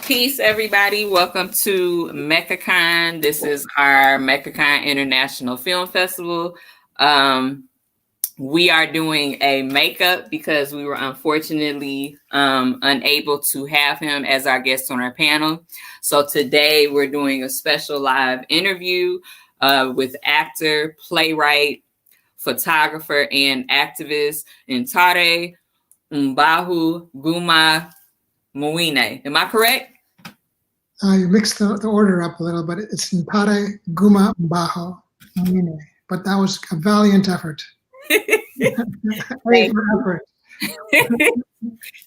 Peace, everybody. Welcome to MECCAcon. This is our MECCAcon International Film Festival. We are doing a makeup because we were unfortunately unable to have him as our guest on our panel. So today we're doing a special live interview with actor, playwright, photographer, and activist Ntare Guma Mbaho Mwine. Am I correct? You mixed the order up a little, but it's Ntare Guma Mbaho Mwine. But that was a valiant effort.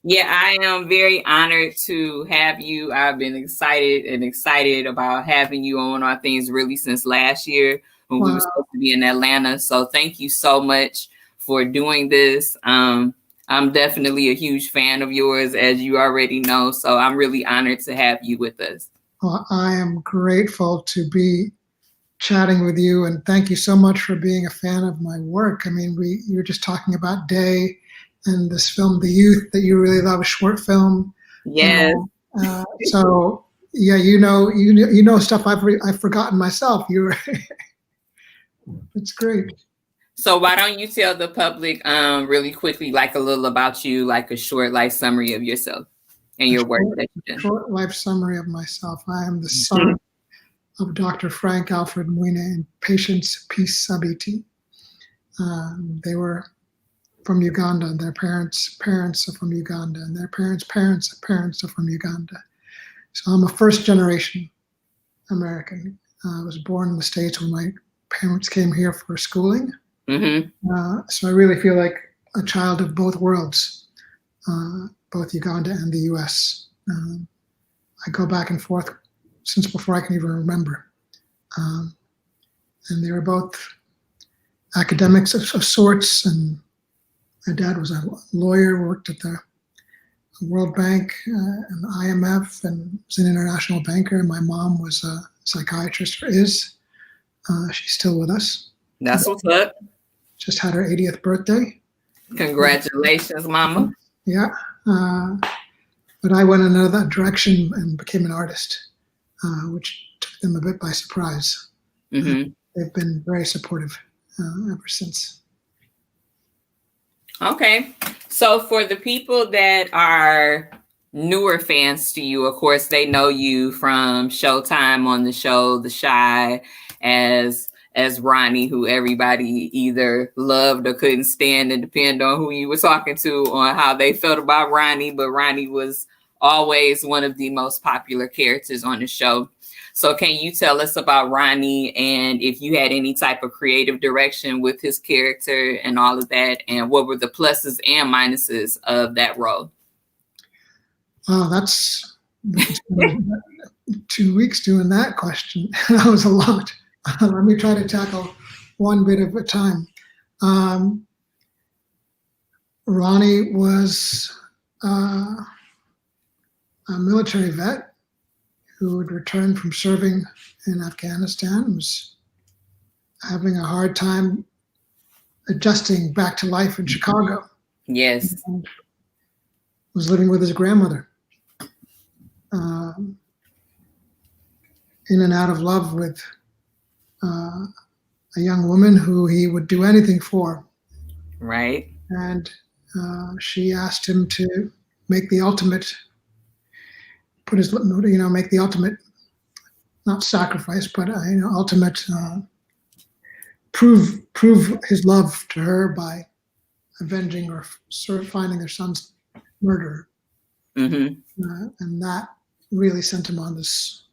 Yeah, I am very honored to have you. I've been excited about having you on our things really since last year when we were supposed to be in Atlanta. So thank you so much for doing this. I'm definitely a huge fan of yours, as you already know. So I'm really honored to have you with us. Well, I am grateful to be chatting with you, and thank you so much for being a fan of my work. I mean, you're just talking about Day and this film, The Youth, that you really love, a short film. Yes. So yeah, you know stuff I've forgotten myself. It's great. So why don't you tell the public really quickly, like a little about you, like a short life summary of yourself and your work that you've done. Short life summary of myself. I am the son of Dr. Frank Alfred Mwine and Patience Peace Sabiti. They were from Uganda. Their parents are from Uganda, and their parents are from Uganda. So I'm a first generation American. I was born in the States when my parents came here for schooling. So I really feel like a child of both worlds, both Uganda and the US. I go back and forth since before I can even remember. And they were both academics of sorts, and my dad was a lawyer, worked at the World Bank and IMF, and was an international banker. My mom was a psychiatrist, or is. She's still with us. That's what's up. Just had her 80th birthday. Congratulations, Mama. Yeah. But I went in another direction and became an artist, which took them a bit by surprise. They've been very supportive ever since. Okay. So for the people that are newer fans to you, of course, they know you from Showtime on the show The Chi as Ronnie, who everybody either loved or couldn't stand, and depend on who you were talking to on how they felt about Ronnie. But Ronnie was always one of the most popular characters on the show. So can you tell us about Ronnie, and if you had any type of creative direction with his character and all of that, and what were the pluses and minuses of that role? That's 2 weeks doing that question. That was a lot. Let me try to tackle one bit at a time. Ronnie was a military vet who had returned from serving in Afghanistan, was having a hard time adjusting back to life in Chicago. Yes. And was living with his grandmother. In and out of love with a young woman who he would do anything for. Right. And she asked him to make the ultimate, make the ultimate, not sacrifice, but ultimate, prove his love to her by avenging or sort of finding their son's murderer. And that really sent him on this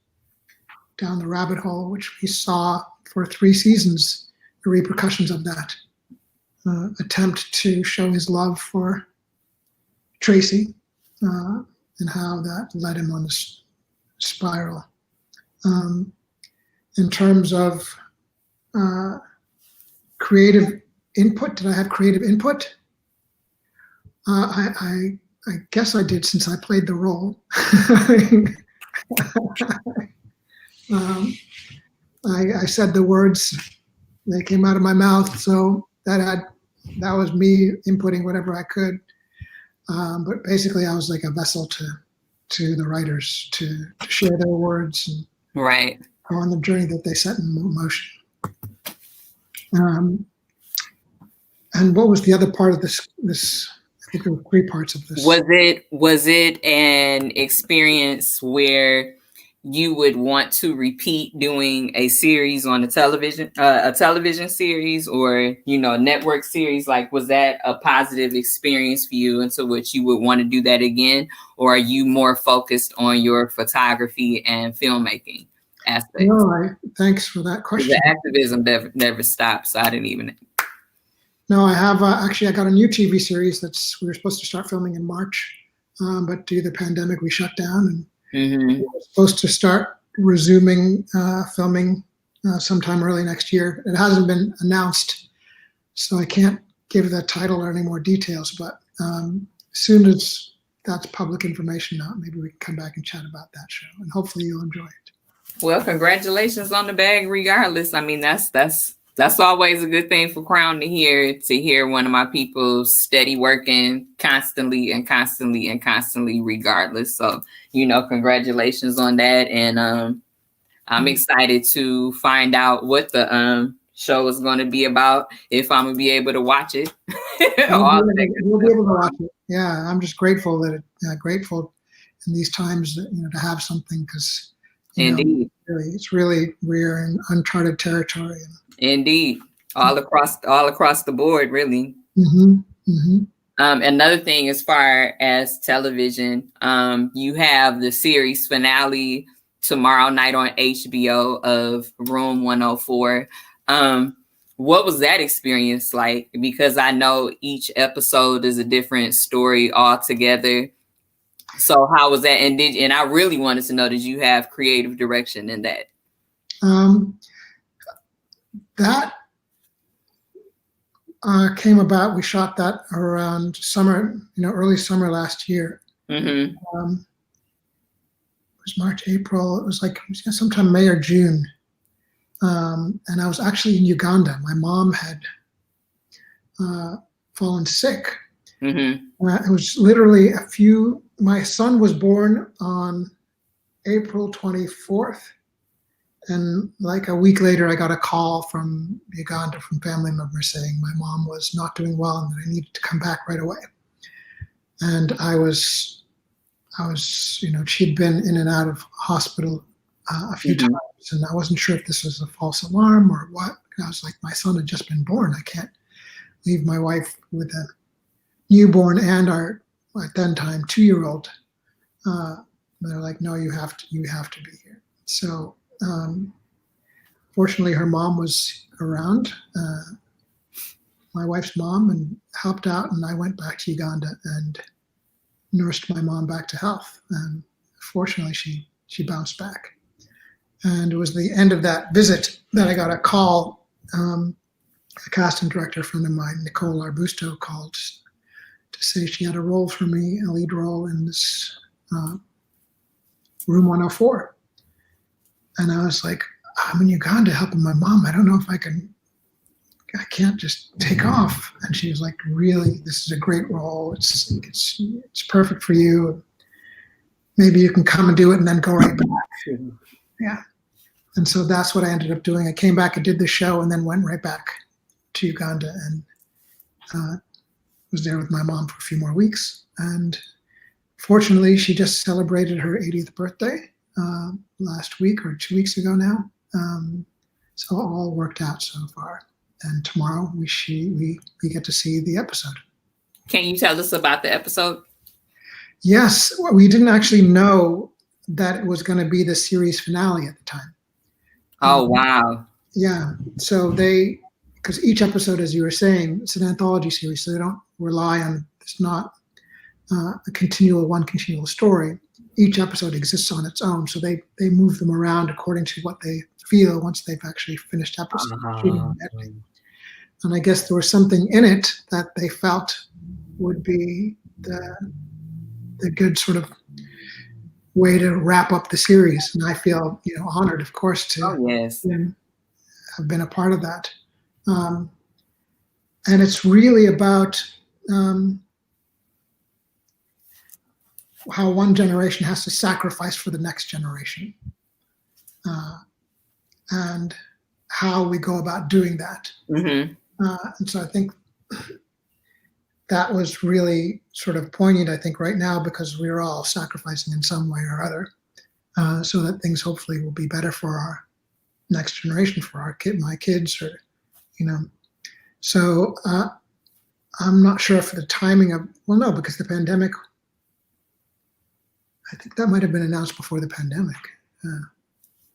down the rabbit hole, which we saw for 3 seasons, the repercussions of that attempt to show his love for Tracy and how that led him on this spiral. In terms of creative input, did I have creative input? I guess I did, since I played the role. I said the words, they came out of my mouth, so that was me inputting whatever I could. But basically, I was like a vessel to to the writers to share their words and right. go on the journey that they set in motion. And what was the other part of this? I think there were 3 parts of this. Was it an experience where you would want to repeat doing a series on a television series, or network series? Like, was that a positive experience for you, and so which you would want to do that again, or are you more focused on your photography and filmmaking aspects? No, thanks for that question. The activism never stops. So I didn't even. No, I have actually. I got a new TV series we were supposed to start filming in March, but due to the pandemic, we shut down, and we were supposed to start resuming filming sometime early next year. It hasn't been announced, so I can't give the title or any more details. But as soon as that's public information out, maybe we can come back and chat about that show, and hopefully you'll enjoy it. Well, congratulations on the bag. Regardless, I mean that's always a good thing for Crown to hear one of my people steady working constantly, regardless. So, congratulations on that. And I'm excited to find out what the show is going to be about, if I'm going to be able to watch it. We'll be able to watch it. Yeah, I'm just grateful grateful in these times that, to have something, because indeed, we're in uncharted territory. Indeed, all across the board, really. Another thing, as far as television, you have the series finale tomorrow night on HBO of Room 104. What was that experience like? Because I know each episode is a different story altogether. So how was that? And I really wanted to know, did you have creative direction in that? That came about. We shot that around summer, early summer last year. It was March, April. It was like sometime May or June. And I was actually in Uganda. My mom had fallen sick. It was literally my son was born on April 24th. And like a week later, I got a call from Uganda, from family members, saying my mom was not doing well and that I needed to come back right away. And I was, she'd been in and out of hospital a few times, and I wasn't sure if this was a false alarm or what. And I was like, my son had just been born. I can't leave my wife with a newborn and our, at that time, 2-year-old. They're like, no, you have to be here. So. Fortunately, her mom was around, my wife's mom, and helped out, and I went back to Uganda and nursed my mom back to health. And fortunately, she bounced back. And it was the end of that visit that I got a call. A casting director friend of mine, Nicole Arbusto, called to say she had a role for me, a lead role in this Room 104. And I was like, I'm in Uganda helping my mom. I don't know if I can't just take off. And she was like, really, this is a great role. It's perfect for you. Maybe you can come and do it and then go right back. Yeah. And so that's what I ended up doing. I came back and did the show and then went right back to Uganda and was there with my mom for a few more weeks. And fortunately, she just celebrated her 80th birthday last week or 2 weeks ago now. So all worked out so far. And tomorrow we get to see the episode. Can you tell us about the episode? Yes, we didn't actually know that it was going to be the series finale at the time. Oh, wow. Yeah. So because each episode, as you were saying, it's an anthology series, so they don't rely on, it's not a continual story. Each episode exists on its own, so they move them around according to what they feel once they've actually finished episode shooting and editing. And I guess there was something in it that they felt would be the good sort of way to wrap up the series. And I feel honored, of course, to have been a part of that. And it's really about how one generation has to sacrifice for the next generation, and how we go about doing that. Mm-hmm. And so I think that was really sort of poignant, I think, right now, because we're all sacrificing in some way or other, so that things hopefully will be better for our next generation, for my kids, or, So I'm not sure for the timing of, well, no, because the pandemic, I think that might have been announced before the pandemic.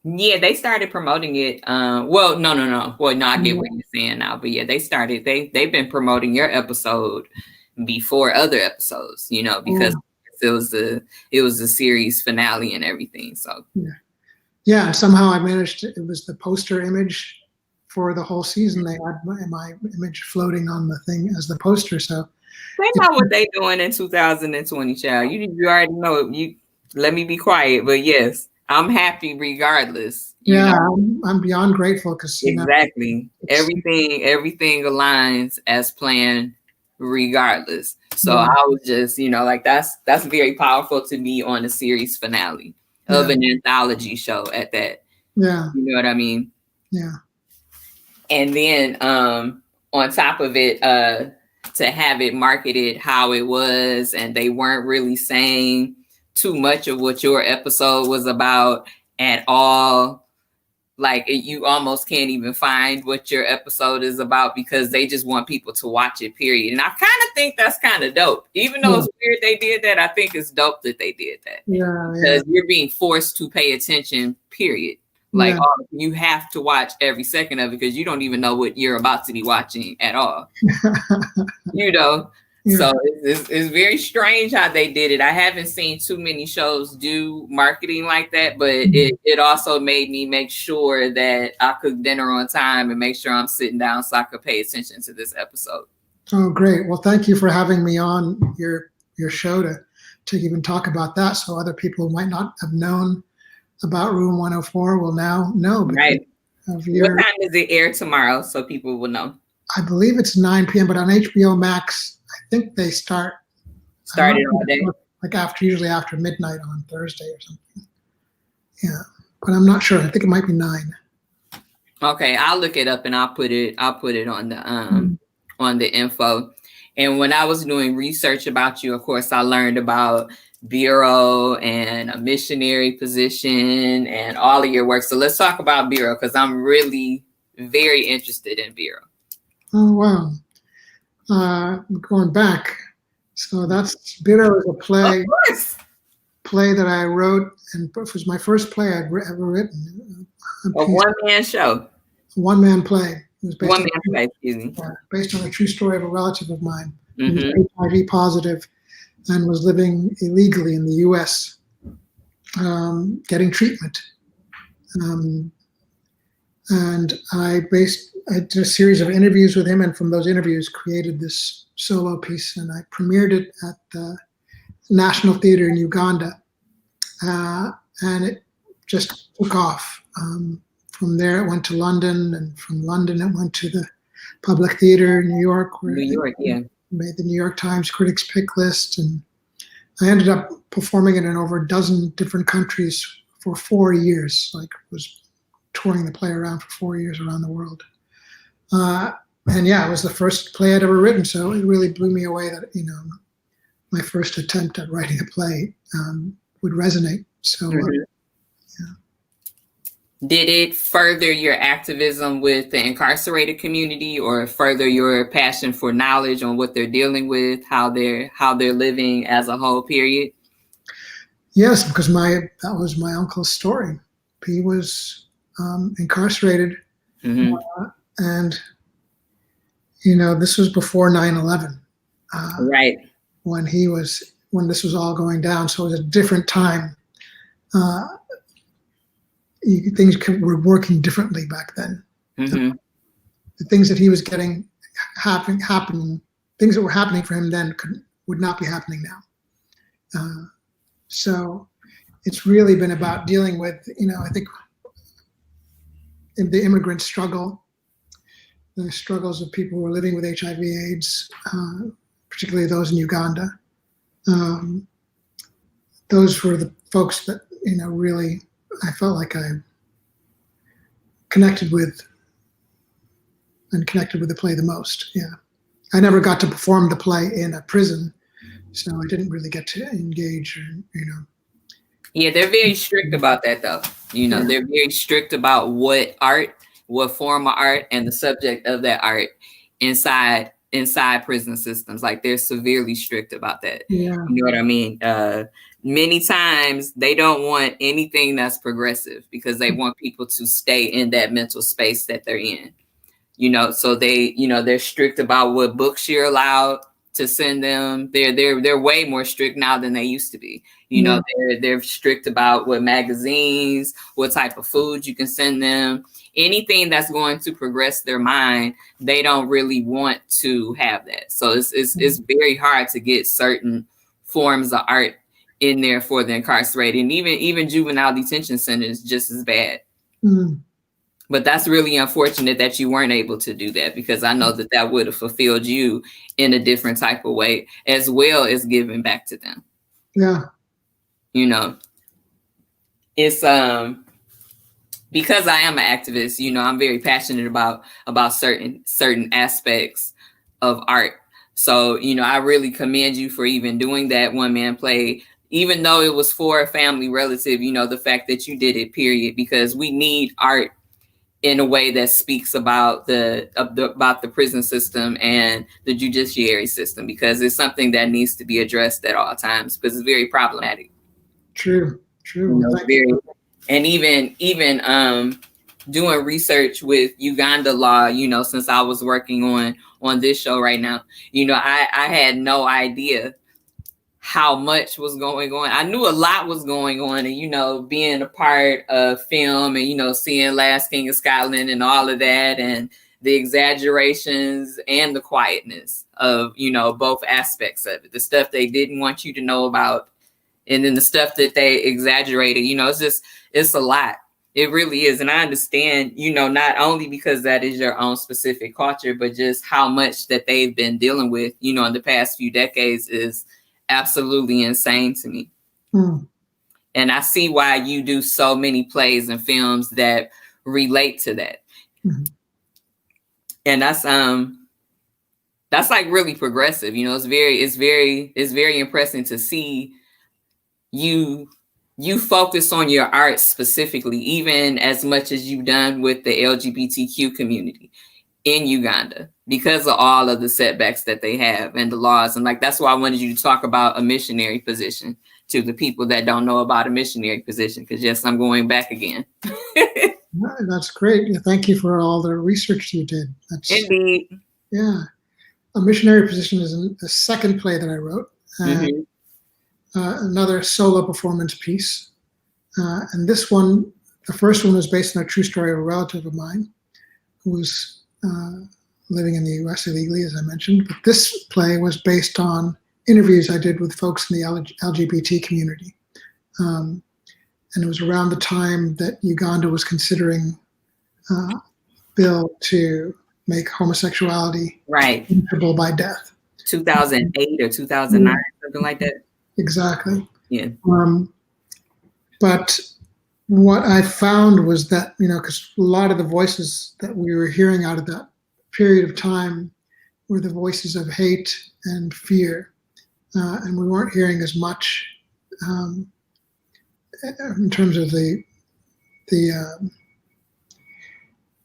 Yeah, they started promoting it. Well, no. Well, no, I get what you're saying now, but yeah, they've been promoting your episode before other episodes, because it was a series finale and everything. So yeah, and somehow I managed it was the poster image for the whole season. They had my image floating on the thing as the poster. So they know what they doing in 2020, child. You already know. You let me be quiet, but yes. I'm happy regardless. I'm beyond grateful because exactly everything aligns as planned regardless. So I was just, that's very powerful to me on a series finale of an anthology show at that. Yeah. You know what I mean? Yeah. And then on top of it, to have it marketed how it was, and they weren't really saying too much of what your episode was about at all. Like you almost can't even find what your episode is about because they just want people to watch it, period. And I kind of think that's kind of dope. Even though it's weird they did that, I think it's dope that they did that. Because you're being forced to pay attention, period. Like you have to watch every second of it because you don't even know what you're about to be watching at all. So it's very strange how they did it. I haven't seen too many shows do marketing like that, but it also made me make sure that I cook dinner on time and make sure I'm sitting down so I could pay attention to this episode. Oh, great. Well, thank you for having me on your show to even talk about that, so other people who might not have known about Room 104 will now know. Right. What time does it air tomorrow so people will know? I believe it's 9 p.m., but on HBO Max, I think they started all day, like usually after midnight on Thursday or something. Yeah, but I'm not sure. I think it might be 9. Okay, I'll look it up and I'll put it on the info. And when I was doing research about you, of course, I learned about Bureau and a missionary position and all of your work. So let's talk about Bureau because I'm really very interested in Bureau. Oh, wow. Going back. So that's Bureau is a play that I wrote, and it was my first play I'd ever written. A one-man show. A one-man play. It was based on a true story of a relative of mine who was HIV positive and was living illegally in the U.S. Getting treatment. And I did a series of interviews with him, and from those interviews created this solo piece, and I premiered it at the National Theatre in Uganda, and it just took off. From there it went to London, and from London it went to the Public Theatre in New York, where it made the New York Times Critics' Pick list, and I ended up performing it in over a dozen different countries for 4 years, was touring the play around for 4 years around the world. And it was the first play I'd ever written, so it really blew me away that, my first attempt at writing a play would resonate. So, Did it further your activism with the incarcerated community or further your passion for knowledge on what they're dealing with, how they're living as a whole, period? Yes, because that was my uncle's story. He was incarcerated, and this was before 9/11, right? When this was all going down, so it was a different time. Things were working differently back then. The things that he was getting happening, things that were happening for him then would not be happening now. So it's really been about dealing with, I think, the immigrant struggle, the struggles of people who are living with HIV/AIDS, particularly those in Uganda, those were the folks that, really I felt like I connected with the play the most. Yeah. I never got to perform the play in a prison, so I didn't really get to engage, Yeah, they're very strict about that, though. They're very strict about what form of art, and the subject of that art inside prison systems. Like, they're severely strict about that. Yeah. You know what I mean? Many times they don't want anything that's progressive because they want people to stay in that mental space that they're in. So they're strict about what books you're allowed to send them. They're way more strict now than they used to be. They're strict about what magazines, what type of food you can send them. Anything that's going to progress their mind, they don't really want to have that. So it's very hard to get certain forms of art in there for the incarcerated, and even juvenile detention centers just as bad. Mm. But that's really unfortunate that you weren't able to do that, because I know that would have fulfilled you in a different type of way, as well as giving back to them. Yeah. It's because I am an activist, I'm very passionate about certain aspects of art. So, I really commend you for even doing that one-man play, even though it was for a family relative, the fact that you did it, period, because we need art in a way that speaks about the prison system and the judiciary system, because it's something that needs to be addressed at all times, because it's very problematic. True. And even doing research with Uganda law, since I was working on this show right now, I had no idea how much was going on. I knew a lot was going on, and being a part of film, and seeing Last King of Scotland and all of that, and the exaggerations and the quietness of both aspects of it, the stuff they didn't want you to know about, and then the stuff that they exaggerated. It's a lot. It really is. And I understand, not only because that is your own specific culture, but just how much that they've been dealing with, in the past few decades is absolutely insane to me. And I see why you do so many plays and films that relate to that. And that's like really progressive. It's very impressive to see you focus on your art specifically, even as much as you've done with the LGBTQ community in Uganda, because of all of the setbacks that they have and the laws. And that's why I wanted you to talk about a missionary position to the people that don't know about a missionary position, because yes, I'm going back again. That's great. Yeah, thank you for all the research you did. Indeed. Yeah. A missionary position is the second play that I wrote. Another solo performance piece. And this one, the first one was based on a true story of a relative of mine who was living in the US illegally, as I mentioned. But this play was based on interviews I did with folks in the LGBT community. And it was around the time that Uganda was considering a bill to make homosexuality punishable by death. 2008 or 2009, something like that. Exactly. Yeah. But what I found was that, because a lot of the voices that we were hearing out of that period of time were the voices of hate and fear. And we weren't hearing as much in terms of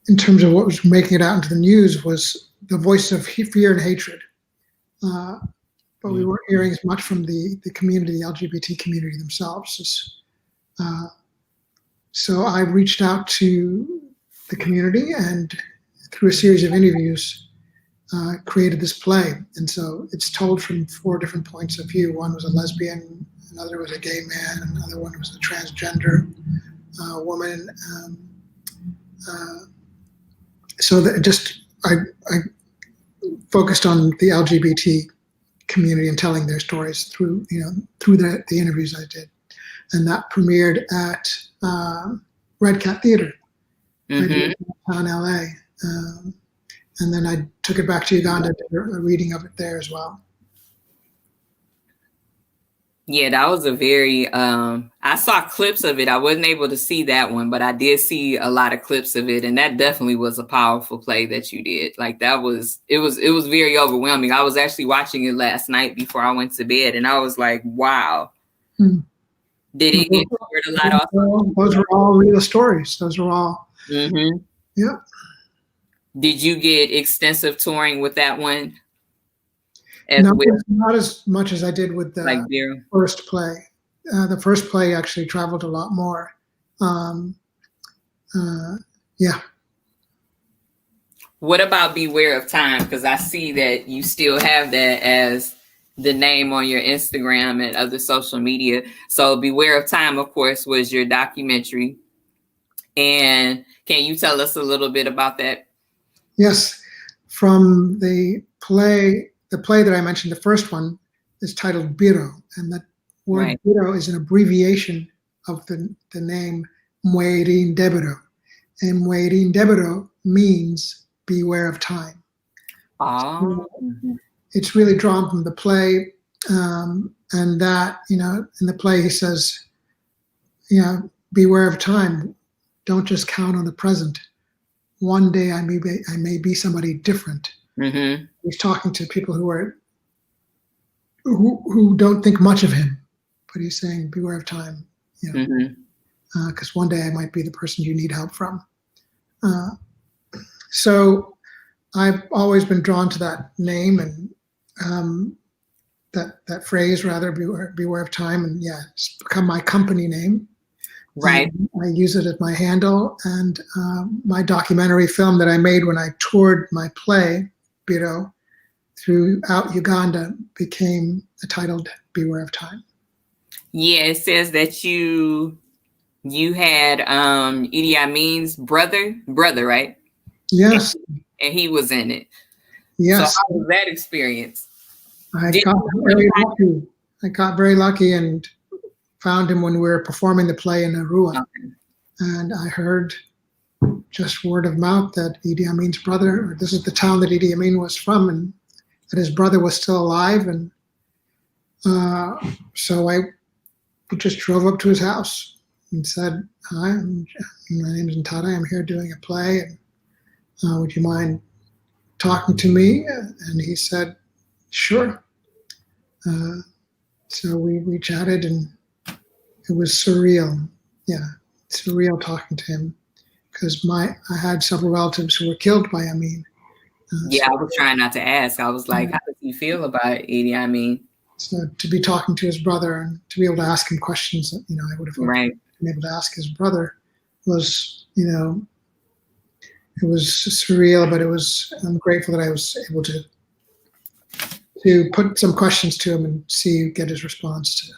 in terms of what was making it out into the news was the voice of fear and hatred. But we weren't hearing as much from the community, the LGBT community themselves. So I reached out to the community and through a series of interviews, created this play. And so it's told from 4 different points of view. One was a lesbian, another was a gay man, another one was a transgender woman. So that I focused on the LGBT community and telling their stories through the interviews I did. And that premiered at Red Cat Theater in LA. And then I took it back to Uganda, did a reading of it there as well. Yeah, that was a very I saw clips of it. I wasn't able to see that one, but I did see a lot of clips of it, and that definitely was a powerful play that you did. Like that was it was very overwhelming. I was actually watching it last night before I went to bed, and I was like, wow. Hmm. Did it get covered a lot also? Those were all real stories. Those were all yeah. Did you get extensive touring with that one? No, not as much as I did with the like first play. The first play actually traveled a lot more. Yeah. What about Beware of Time? Because I see that you still have that as the name on your Instagram and other social media. So Beware of Time, of course, was your documentary. And can you tell us a little bit about that? Yes. From the play that I mentioned, the first one, is titled Biro. And that word Biro is an abbreviation of the name Mwine Debiro. And Mwine Debiro means beware of time. Oh. It's really drawn from the play. And that, in the play, he says, beware of time. Don't just count on the present. One day I may be somebody different. Mm-hmm. He's talking to people who don't think much of him, but he's saying, beware of time, because one day I might be the person you need help from. So I've always been drawn to that name and that phrase, rather, beware of time, and it's become my company name. Right. I use it as my handle, and my documentary film that I made when I toured my play, Biro, throughout Uganda became titled Beware of Time. Yeah, it says that you had Idi Amin's brother, right? Yes. And he was in it. Yes. So how was that experience? I got very lucky and found him when we were performing the play in Arua. Okay. And I heard just word of mouth that Idi Amin's brother, this is the town that Idi Amin was from, and that his brother was still alive. And so I just drove up to his house and said, hi, my name is Ntare. I'm here doing a play. And would you mind talking to me? And he said, sure. So we chatted, and it was surreal. Yeah, surreal talking to him, because I had several relatives who were killed by Amin. I was trying not to ask. I was like, how does he feel about Idi Amin? So to be talking to his brother and to be able to ask him questions that, I would have been able to ask his brother was, it was surreal, but I'm grateful that I was able to put some questions to him and get his response to it.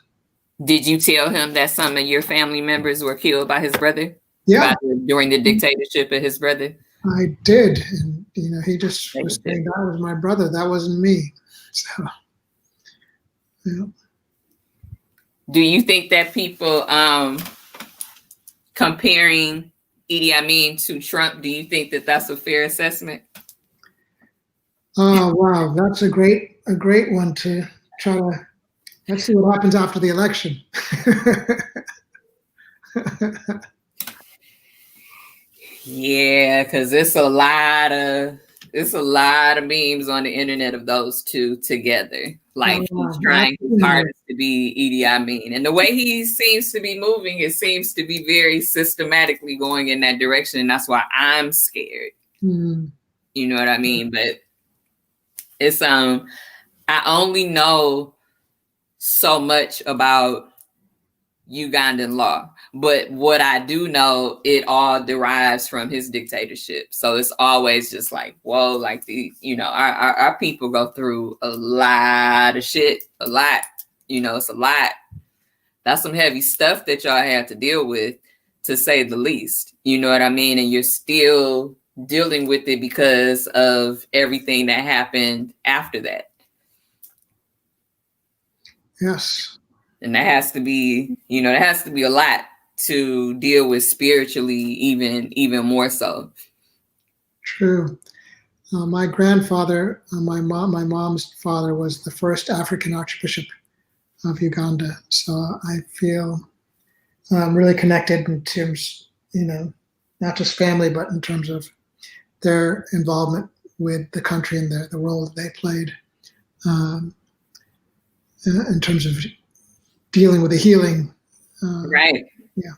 Did you tell him that some of your family members were killed by his brother? Yeah. During the dictatorship of his brother? I did. And, he just was saying, that was my brother. That wasn't me. So, yeah. Do you think that people comparing Idi Amin to Trump, do you think that that's a fair assessment? Oh, wow. That's a great one to try to, let's see what happens after the election. Yeah, because it's a lot of memes on the internet of those two together. Like he's trying his hardest to be Idi Amin, and the way he seems to be moving, it seems to be very systematically going in that direction, and that's why I'm scared. Mm. You know what I mean? But it's I only know so much about Ugandan law, but what I do know, it all derives from his dictatorship. So it's always just like, whoa, like our people go through a lot of shit, a lot, it's a lot. That's some heavy stuff that y'all have to deal with, to say the least. You know what I mean? And you're still dealing with it because of everything that happened after that. Yes. And that has to be, a lot to deal with spiritually, even more so. True. My grandfather, my mom's father, was the first African Archbishop of Uganda. So I feel really connected in terms, not just family, but in terms of their involvement with the country and the role that they played in terms of dealing with the healing. Right. Yeah.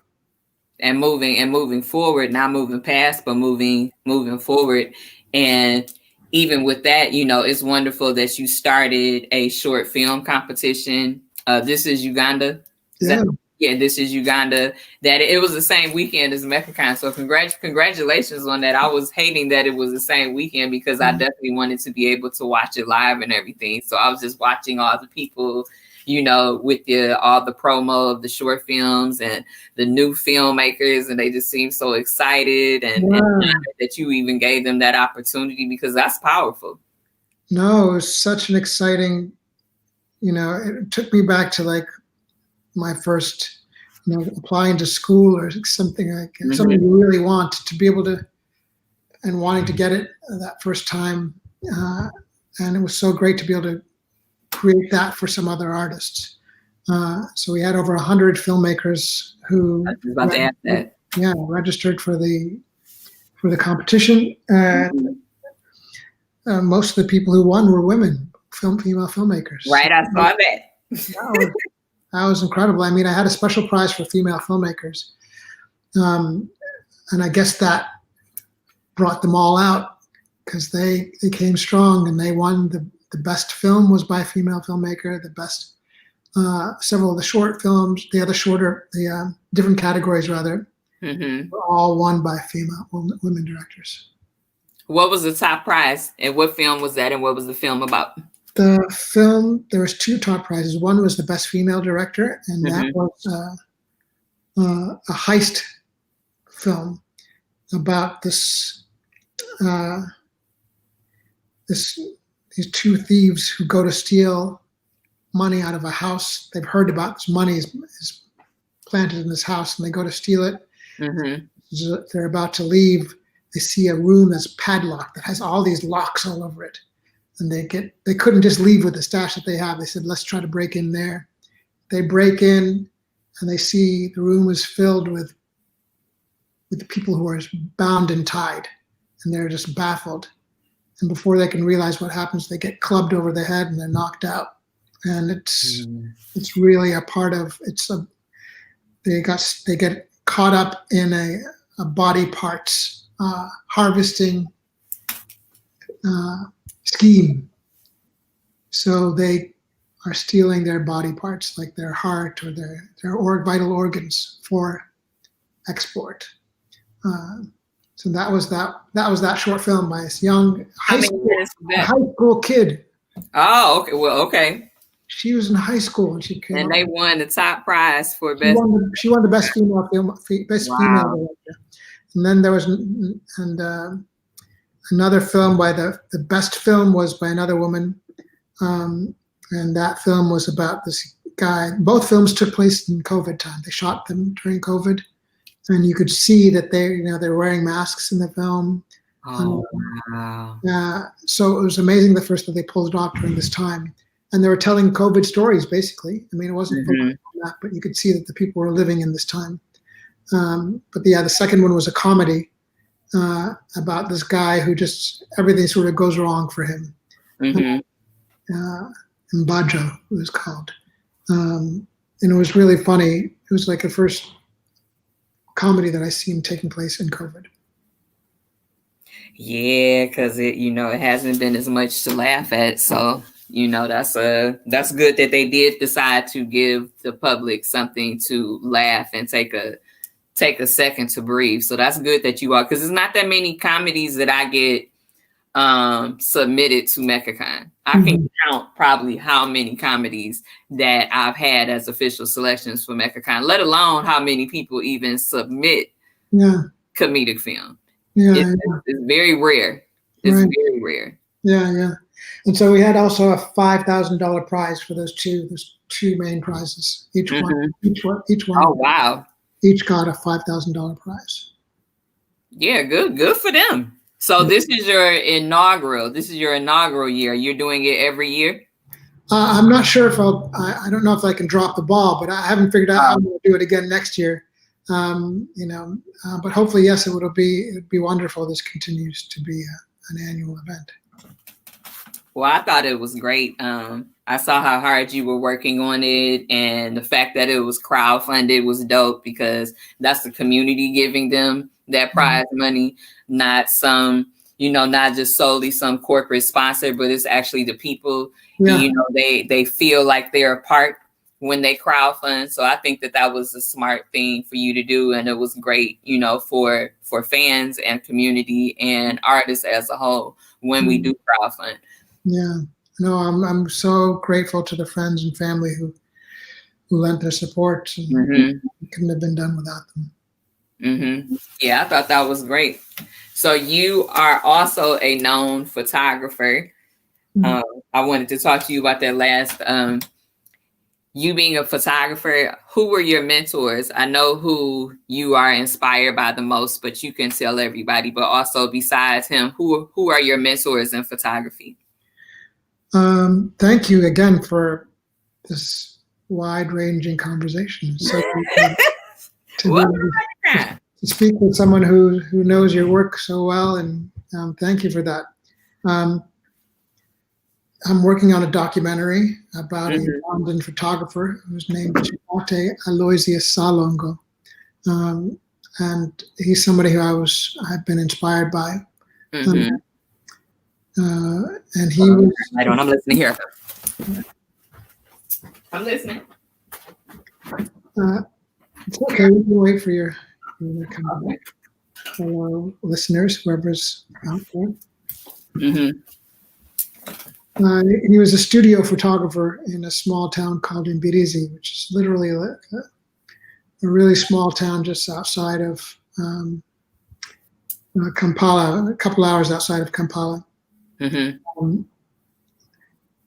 And moving forward, not moving past, but moving forward. And even with that, it's wonderful that you started a short film competition. This is Uganda. This is Uganda. That it was the same weekend as MECCAcon. So congratulations on that. I was hating that it was the same weekend because I definitely wanted to be able to watch it live and everything. So I was just watching all the people, with all the promo of the short films and the new filmmakers, and they just seemed so excited and that you even gave them that opportunity, because that's powerful. No, it was such an exciting, it took me back to like my first, applying to school or something like something you really want to be able to, and wanting to get it that first time. And it was so great to be able to create that for some other artists. So we had over 100 filmmakers who registered for the competition, and most of the people who won were female filmmakers. Right, I saw that. That was incredible. I mean, I had a special prize for female filmmakers, and I guess that brought them all out because they came strong and they won. The best film was by a female filmmaker. The best, several of the short films, the different categories rather, were all won by female women directors. What was the top prize, and what film was that, and what was the film about? The film, there was 2 top prizes. One was the best female director, and that was a heist film about these 2 thieves who go to steal money out of a house. They've heard about this money is planted in this house, and they go to steal it. They're about to leave. They see a room that's padlocked that has all these locks all over it. And they couldn't just leave with the stash that they have. They said, let's try to break in there. They break in and they see the room is filled with the people who are bound and tied, and they're just baffled. And before they can realize what happens, they get clubbed over the head and they're knocked out. And it's really a part of they get caught up in a body parts harvesting scheme. So they are stealing their body parts, like their heart or their vital organs, for export. So that was that short film by this young high school kid. Oh, okay. Well, okay. She was in high school and and they won the top prize for best. She won the best female film, female director. And then there was another film by the best film was by another woman, and that film was about this guy. Both films took place in COVID time. They shot them during COVID, and you could see that they're wearing masks in the film. Oh, wow. So it was amazing the first that they pulled it off during this time. And they were telling COVID stories, basically. I mean, it wasn't that, but you could see that the people were living in this time. But the second one was a comedy about this guy who just, everything sort of goes wrong for him. Mbajo, it was called. And it was really funny. It was like the first comedy that I seen taking place in COVID. Yeah, because it hasn't been as much to laugh at. So, that's good that they did decide to give the public something to laugh and take a second to breathe. So that's good that you are, because there's not that many comedies that I get submitted to MECCAcon. I can count probably how many comedies that I've had as official selections for MECCAcon, let alone how many people even submit comedic film. It's very rare. It's very rare. Yeah. And so we had also a $5,000 prize for those two main prizes. Each one. Oh, wow. Each got a $5,000 prize. Yeah, good for them. So this is your inaugural year. You're doing it every year? I'm not sure if I don't know if I can drop the ball, but I haven't figured out how I'm going to do it again next year. But hopefully, yes, it'd be wonderful. This continues to be an annual event. Well, I thought it was great. I saw how hard you were working on it, and the fact that it was crowdfunded was dope, because that's the community giving them that prize money, not not just solely some corporate sponsor, but it's actually the people. Yeah. They feel like they're a part when they crowdfund. So I think that was a smart thing for you to do, and it was great, for fans and community and artists as a whole when we do crowdfund. Yeah, no, I'm so grateful to the friends and family who lent their support. And it couldn't have been done without them. Yeah, I thought that was great. So you are also a known photographer. I wanted to talk to you about that last. You being a photographer, who were your mentors? I know who you are inspired by the most, but you can tell everybody. But also, besides him, who are your mentors in photography? Thank you again for this wide-ranging conversation. So to speak with someone who knows your work so well, and thank you for that. I'm working on a documentary about a Ugandan photographer who's named Kibaate Aloysius Ssalongo, and he's somebody who I've been inspired by. And he was. I'm listening here. I'm listening. It's okay. We can wait for your fellow listeners, whoever's out there. He was a studio photographer in a small town called Mbirizi, which is literally a really small town just outside of Kampala, a couple hours outside of Kampala. And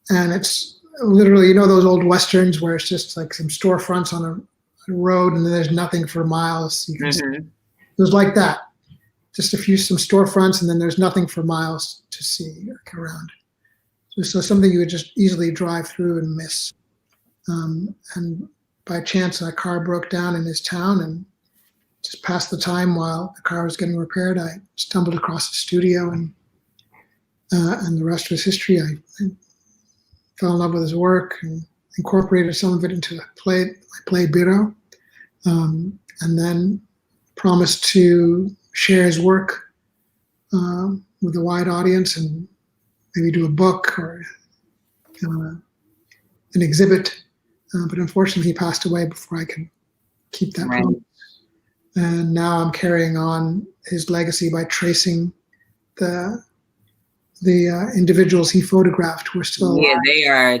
it's literally, those old westerns where it's just like some storefronts on a road and there's nothing for miles. It was like that, just some storefronts, and then there's nothing for miles to see or around. So something you would just easily drive through and miss. And by chance, a car broke down in his town, and just past the time while the car was getting repaired, I stumbled across the studio, and the rest was history. I fell in love with his work and incorporated some of it into my play Biro, and then promised to share his work with a wide audience and maybe do a book or an exhibit. But unfortunately, he passed away before I could keep that promise. And now I'm carrying on his legacy by tracing the individuals he photographed who are still alive. Yeah,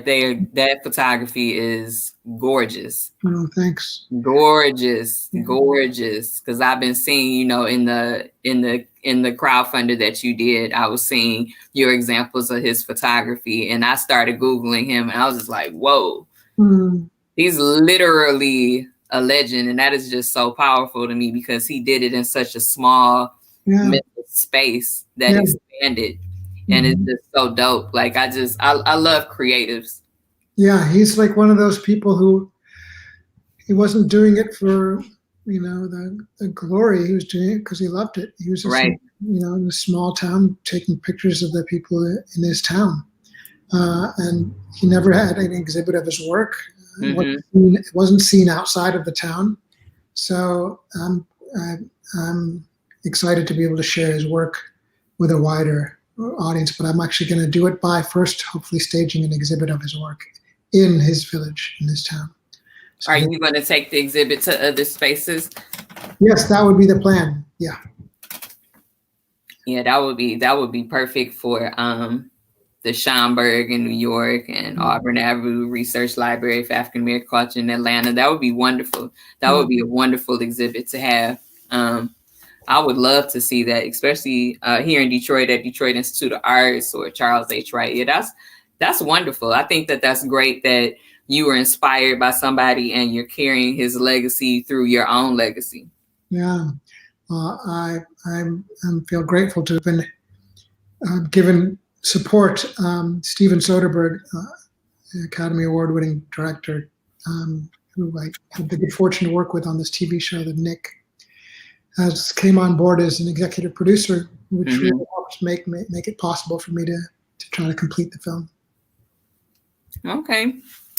that photography is gorgeous. Oh, thanks. Gorgeous. Because I've been seeing, in the crowdfunder that you did, I was seeing your examples of his photography, and I started Googling him, and I was just like, whoa, he's literally a legend. And that is just so powerful to me, because he did it in such a small space that expanded. And it's just so dope. Like, I love creatives. Yeah, he's like one of those people who he wasn't doing it for, the glory. He was doing it because he loved it. He was just, in a small town taking pictures of the people in his town. And he never had any exhibit of his work. It wasn't seen outside of the town. So I'm excited to be able to share his work with a wider audience, but I'm actually going to do it by first hopefully staging an exhibit of his work in his village, in his town. So, are you going to take the exhibit to other spaces? Yes, that would be the plan. Yeah, that would be perfect for the Schomburg in New York and Auburn Avenue Research Library for African American Culture in Atlanta. That would be wonderful. That would be a wonderful exhibit to have. I would love to see that, especially here in Detroit at Detroit Institute of Arts or Charles H. Wright. Yeah, that's wonderful. I think that's great that you were inspired by somebody and you're carrying his legacy through your own legacy. Yeah, I feel grateful to have been given support. Steven Soderbergh Academy Award-winning director, who I had the good fortune to work with on this TV show, The Knick, came on board as an executive producer, which really helped make it possible for me to try to complete the film. Okay.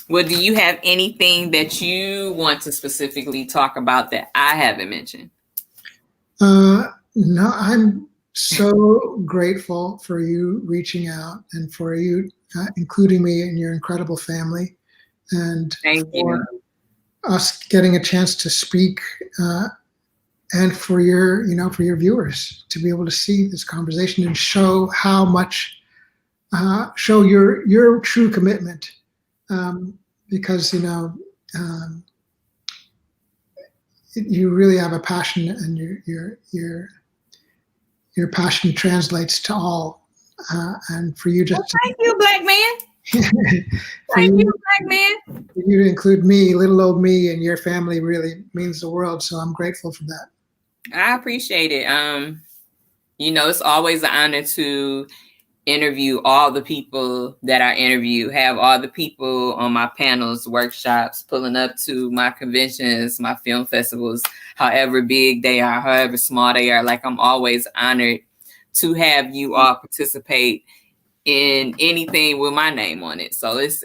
Well, do you have anything that you want to specifically talk about that I haven't mentioned? No, I'm so grateful for you reaching out and for you including me in your incredible family, and Thank for you. us getting a chance to speak, and for your viewers to be able to see this conversation and show how much, show your true commitment, because you really have a passion, and your passion translates to all, and for you just thank you, black man. Thank you, black man. For you to include me, little old me, and your family really means the world. So I'm grateful for that. I appreciate it. It's always an honor to interview all the people that I interview, have all the people on my panels, workshops, pulling up to my conventions, my film festivals, however big they are, however small they are. Like, I'm always honored to have you all participate in anything with my name on it. So it's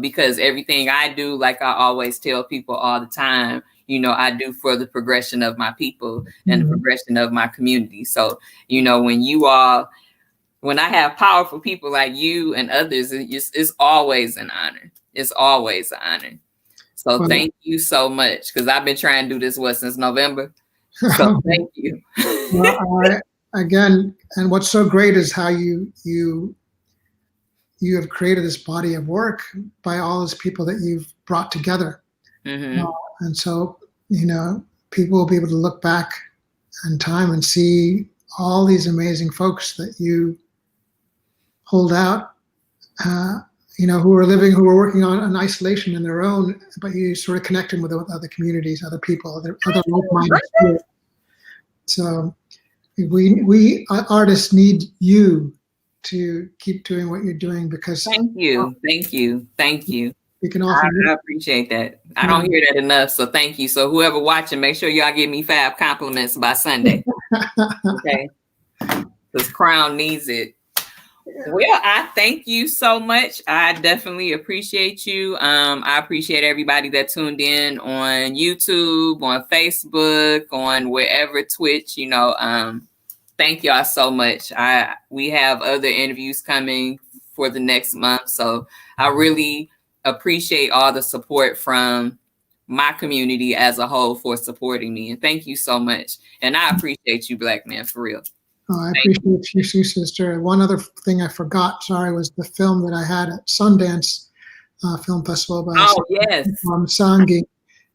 because everything I do, like I always tell people all the time, I do for the progression of my people and the progression of my community. So, when I have powerful people like you and others, it's always an honor. It's always an honor. So thank you so much, because I've been trying to do this since November. So thank you. Well, again, and what's so great is how you have created this body of work by all those people that you've brought together. And so, people will be able to look back in time and see all these amazing folks that you hold out, who are working on isolation in their own, but you sort of connect them with other communities, other people, other like-minded spirits. So we artists need you to keep doing what you're doing, because thank you. We can also I appreciate that. I don't hear that enough, so thank you. So whoever watching, make sure y'all give me 5 compliments by Sunday. Okay, because Crown needs it. Well, I thank you so much. I definitely appreciate you. I appreciate everybody that tuned in on YouTube, on Facebook, on wherever, Twitch. Thank y'all so much. We have other interviews coming for the next month, so I really appreciate all the support from my community as a whole for supporting me, and thank you so much. And I appreciate you, black man, for real. Oh, I appreciate you too, sister. One other thing I forgot, was the film that I had at Sundance Film Festival by Ekwa Msangi,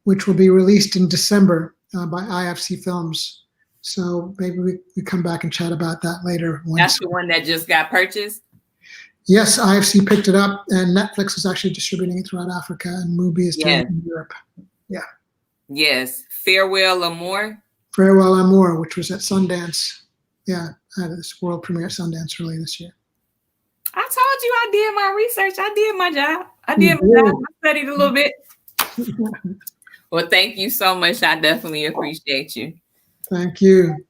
which will be released in December by IFC Films. So maybe we come back and chat about that later. That's the one that just got purchased? Yes, IFC picked it up, and Netflix is actually distributing it throughout Africa, and Mubi is doing it in Europe. Yeah. Yes. Farewell, Amor. Farewell, Amor, which was at Sundance. Yeah, I had this world premiere at Sundance early this year. I told you I did my research. I did my job. I studied a little bit. Well, thank you so much. I definitely appreciate you. Thank you.